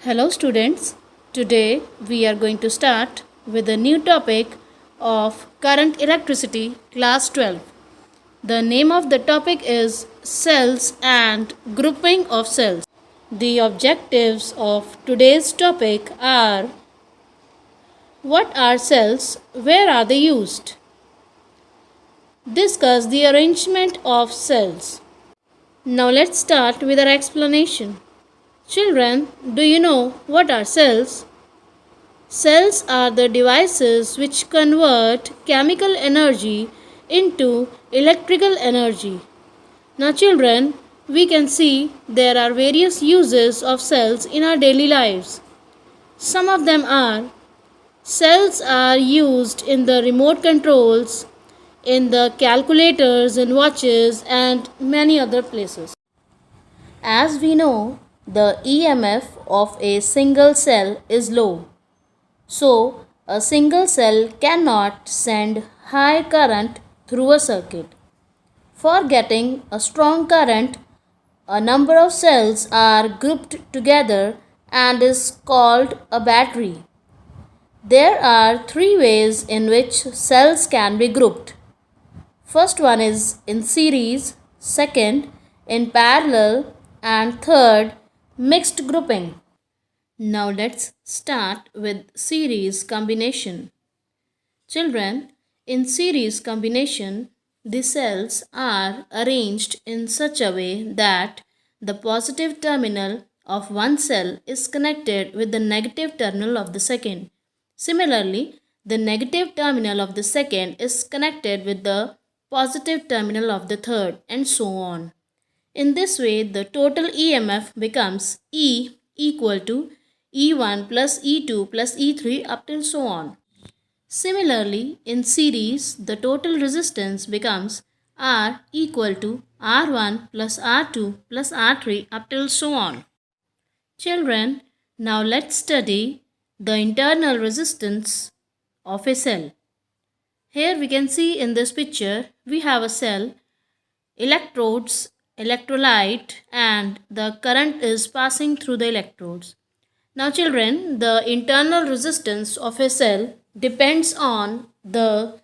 Hello students, today we are going to start with a new topic of current electricity class 12. The name of the topic is cells and grouping of cells. The objectives of today's topic are: what are cells, where are they used? Discuss the arrangement of cells. Now let's start with our explanation. Children, do you know what are cells? Cells are the devices which convert chemical energy into electrical energy. Now children, we can see there are various uses of cells in our daily lives. Some of them are: cells are used in the remote controls, in the calculators and watches, and many other places. As we know, the EMF of a single cell is low. So, a single cell cannot send high current through a circuit. For getting a strong current, a number of cells are grouped together and is called a battery. There are three ways in which cells can be grouped. First one is in series, second in parallel, and third mixed grouping. Now let's start with series combination. Children, in series combination, the cells are arranged in such a way that the positive terminal of one cell is connected with the negative terminal of the second. Similarly, the negative terminal of the second is connected with the positive terminal of the third, and so on. In this way, the total EMF becomes E equal to E1 plus E2 plus E3 up till so on. Similarly, in series, the total resistance becomes R equal to R1 plus R2 plus R3 up till so on. Children, now let's study the internal resistance of a cell. Here we can see in this picture, we have a cell, electrodes, electrolyte, and the current is passing through the electrodes. Now children, the internal resistance of a cell depends on the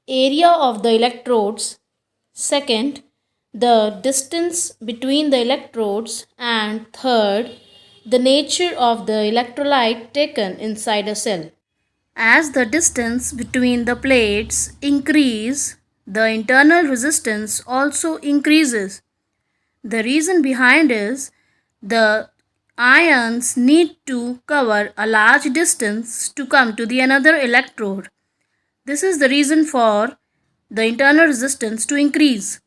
area of the electrodes, second, the distance between the electrodes, and third, the nature of the electrolyte taken inside a cell. As the distance between the plates increase, the internal resistance also increases. The reason behind is the ions need to cover a large distance to come to the another electrode. This is the reason for the internal resistance to increase.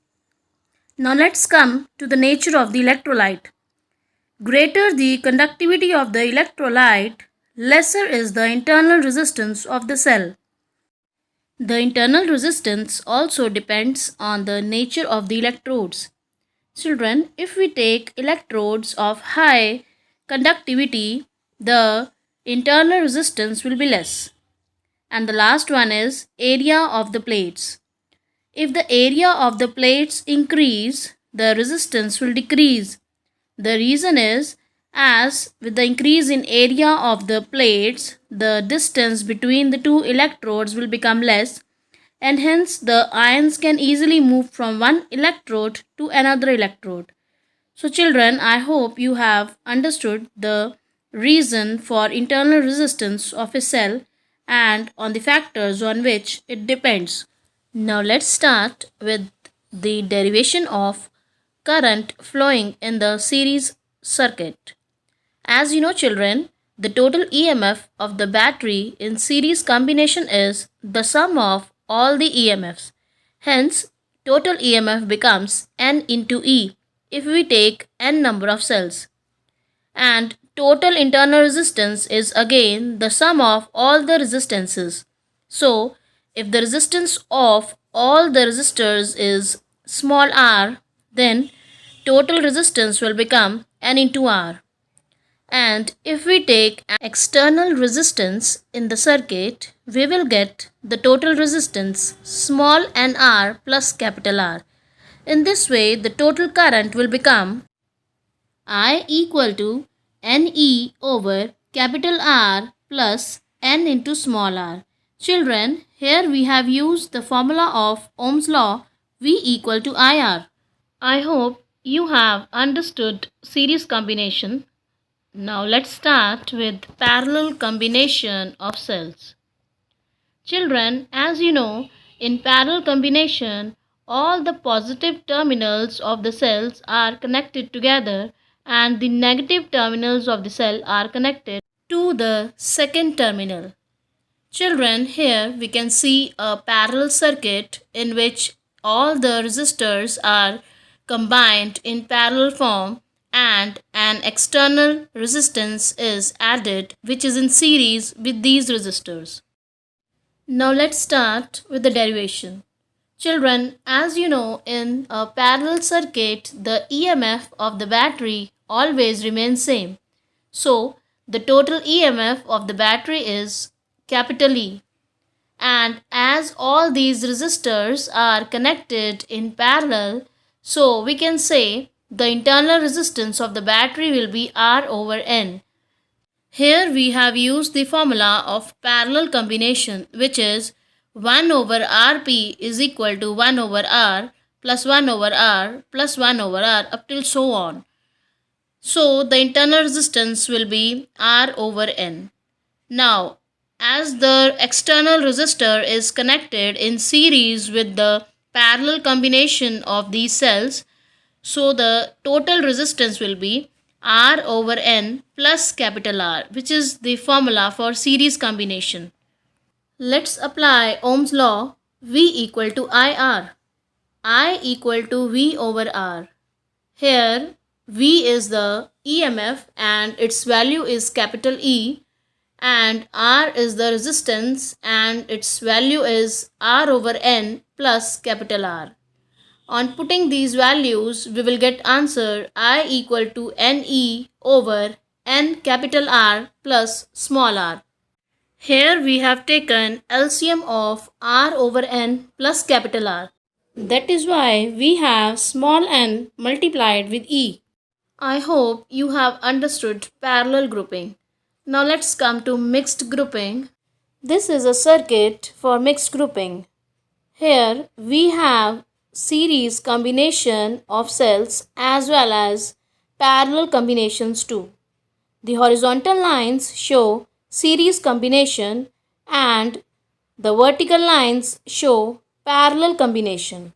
Now let's come to the nature of the electrolyte. Greater the conductivity of the electrolyte, lesser is the internal resistance of the cell. The internal resistance also depends on the nature of the electrodes. Children, if we take electrodes of high conductivity, the internal resistance will be less. And the last one is area of the plates. If the area of the plates increase, the resistance will decrease. The reason is, as with the increase in area of the plates, the distance between the two electrodes will become less, and hence the ions can easily move from one electrode to another electrode. So children, I hope you have understood the reason for internal resistance of a cell and on the factors on which it depends. Now let's start with the derivation of current flowing in the series circuit. As you know children, the total EMF of the battery in series combination is the sum of all the EMFs. Hence, total EMF becomes N into E if we take n number of cells. And total internal resistance is again the sum of all the resistances. So, if the resistance of all the resistors is small r, then total resistance will become N into R. And if we take an external resistance in the circuit, we will get the total resistance small nr plus capital R. In this way, the total current will become I equal to Ne over capital R plus N into small r. Children, here we have used the formula of Ohm's law V equal to IR. I hope you have understood series combination. Now let's start with parallel combination of cells. Children, as you know, in parallel combination, all the positive terminals of the cells are connected together and the negative terminals of the cell are connected to the second terminal. Children, here we can see a parallel circuit in which all the resistors are combined in parallel form and an external resistance is added which is in series with these resistors. Now let's start with the derivation. Children, as you know, in a parallel circuit, the EMF of the battery always remains same. So, the total EMF of the battery is capital E. And as all these resistors are connected in parallel, so we can say the internal resistance of the battery will be R over N. Here we have used the formula of parallel combination, which is 1 over Rp is equal to 1 over R plus 1 over R plus 1 over R up till so on. So the internal resistance will be R over N. Now, as the external resistor is connected in series with the parallel combination of these cells, so the total resistance will be R over N plus capital R, which is the formula for series combination. Let's apply Ohm's law. V equal to IR. I equal to V over R. Here V is the EMF and its value is capital E, and R is the resistance and its value is R over N plus capital R. On putting these values, we will get answer I equal to Ne over N capital R plus small r. Here we have taken LCM of R over N plus capital R. That is why we have small n multiplied with E. I hope you have understood parallel grouping. Now let's come to mixed grouping. This is a circuit for mixed grouping. Here we have series combination of cells as well as parallel combinations too. The horizontal lines show series combination and the vertical lines show parallel combination.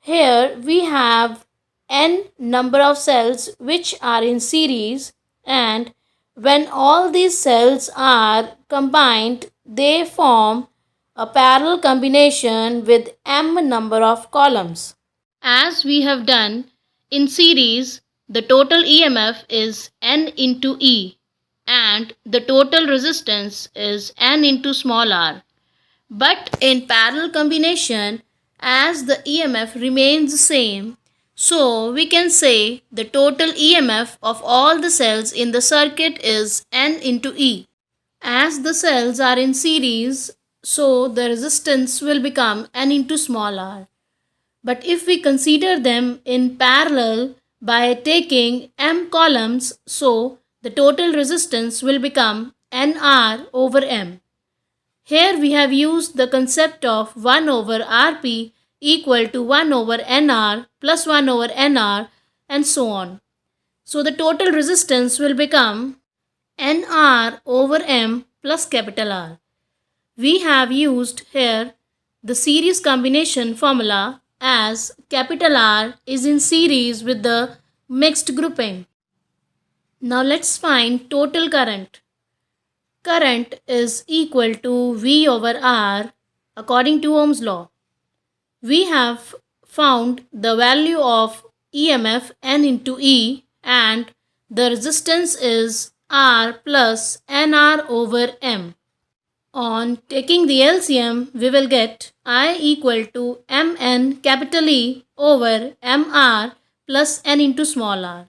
Here we have n number of cells which are in series, and when all these cells are combined, they form a parallel combination with m number of columns. As we have done in series, the total EMF is N into E and the total resistance is N into small r. But in parallel combination, as the EMF remains same, so we can say the total EMF of all the cells in the circuit is N into E. As the cells are in series, so the resistance will become N into small r. But if we consider them in parallel by taking m columns, so the total resistance will become Nr over m. Here we have used the concept of 1 over Rp equal to 1 over Nr plus 1 over Nr and so on. So the total resistance will become Nr over m plus capital R. We have used here the series combination formula as capital R is in series with the mixed grouping. Now let's find total current. Current is equal to V over R according to Ohm's law. We have found the value of EMF N into E and the resistance is R plus Nr over M. On taking the LCM, we will get I equal to Mn capital E over Mr plus N into small r.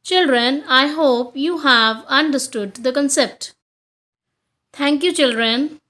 Children, I hope you have understood the concept. Thank you, children.